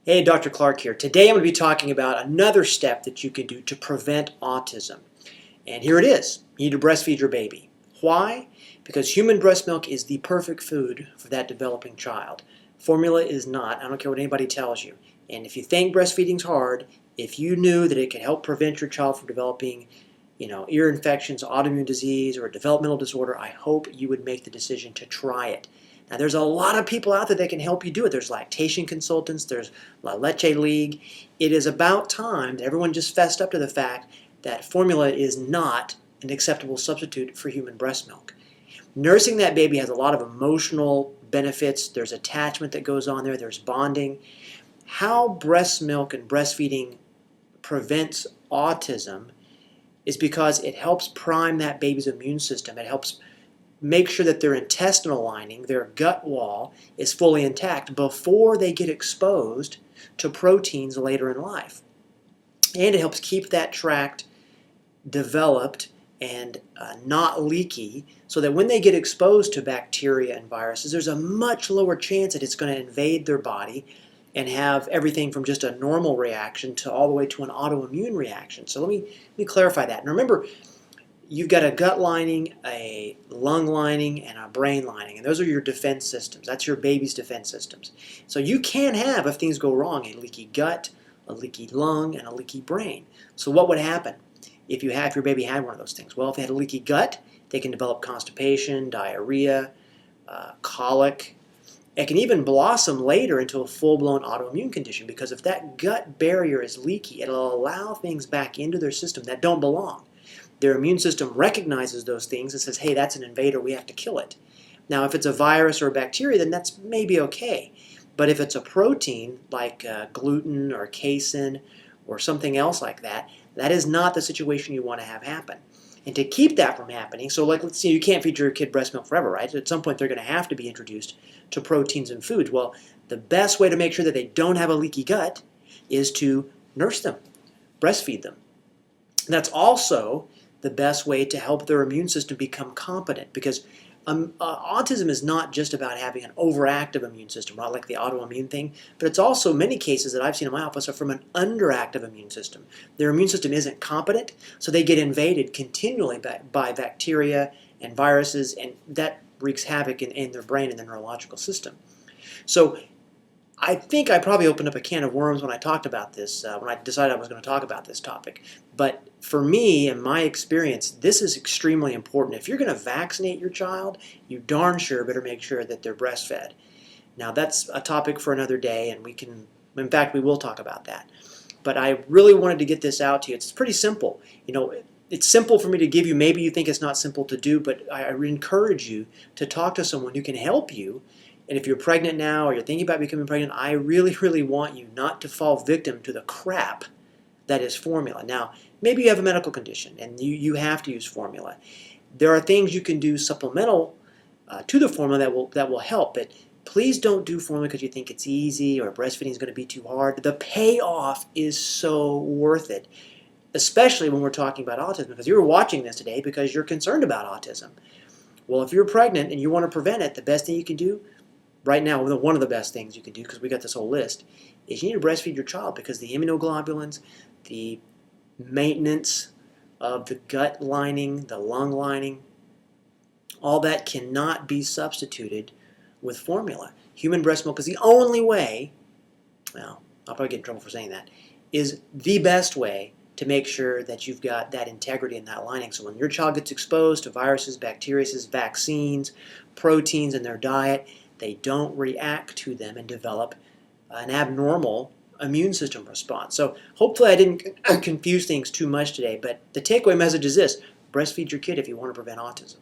Hey, Dr. Clark here. Today I'm going to be talking about another step that you can do to prevent autism. And here it is. You need to breastfeed your baby. Why? Because human breast milk is the perfect food for that developing child. Formula is not. I don't care what anybody tells you. And if you think breastfeeding's hard, if you knew that it could help prevent your child from developing, ear infections, autoimmune disease, or a developmental disorder, I hope you would make the decision to try it. Now, there's a lot of people out there that can help you do it. There's lactation consultants, there's La Leche League. It is about time that everyone just fessed up to the fact that formula is not an acceptable substitute for human breast milk. Nursing that baby has a lot of emotional benefits. There's attachment that goes on there. There's bonding. How breast milk and breastfeeding prevents autism is because it helps prime that baby's immune system. It helps make sure that their intestinal lining, their gut wall, is fully intact before they get exposed to proteins later in life. And it helps keep that tract developed and not leaky so that when they get exposed to bacteria and viruses, there's a much lower chance that it's going to invade their body and have everything from just a normal reaction to all the way to an autoimmune reaction. So let me clarify that. And remember, you've got a gut lining, a lung lining, and a brain lining. And those are your defense systems. That's your baby's defense systems. So you can have, if things go wrong, a leaky gut, a leaky lung, and a leaky brain. So what would happen if your baby had one of those things? Well, if they had a leaky gut, they can develop constipation, diarrhea, colic. It can even blossom later into a full-blown autoimmune condition, because if that gut barrier is leaky, it'll allow things back into their system that don't belong. Their immune system recognizes those things and says, hey, that's an invader, we have to kill it. Now, if it's a virus or a bacteria, then that's maybe okay. But if it's a protein like gluten or casein or something else like that, that is not the situation you want to have happen. And to keep that from happening, so like let's say you can't feed your kid breast milk forever, right? At some point they're going to have to be introduced to proteins and foods. Well, the best way to make sure that they don't have a leaky gut is to nurse them, breastfeed them. And that's also the best way to help their immune system become competent, because autism is not just about having an overactive immune system, right, like the autoimmune thing, but it's also, many cases that I've seen in my office are from an underactive immune system. Their immune system isn't competent, so they get invaded continually by bacteria and viruses, and that wreaks havoc in their brain and their neurological system. So I think I probably opened up a can of worms when I talked about this, when I decided I was going to talk about this topic. But for me, in my experience, this is extremely important. If you're going to vaccinate your child, you darn sure better make sure that they're breastfed. Now, that's a topic for another day, and in fact, we will talk about that. But I really wanted to get this out to you. It's pretty simple. It's simple for me to give you. Maybe you think it's not simple to do, but I encourage you to talk to someone who can help you. And if you're pregnant now or you're thinking about becoming pregnant, I really, really want you not to fall victim to the crap that is formula. Now, maybe you have a medical condition and you have to use formula. There are things you can do supplemental to the formula that will help, but please don't do formula because you think it's easy or breastfeeding is going to be too hard. The payoff is so worth it, especially when we're talking about autism, because you're watching this today because you're concerned about autism. Well, if you're pregnant and you want to prevent it, the best thing you can do right now, one of the best things you can do, because we got this whole list, is you need to breastfeed your child, because the immunoglobulins, the maintenance of the gut lining, the lung lining, all that cannot be substituted with formula. Human breast milk is the only way, well, I'll probably get in trouble for saying that, is the best way to make sure that you've got that integrity in that lining. So when your child gets exposed to viruses, bacteria, vaccines, proteins in their diet, they don't react to them and develop an abnormal immune system response. So hopefully I didn't confuse things too much today, but the takeaway message is this: breastfeed your kid if you want to prevent autism.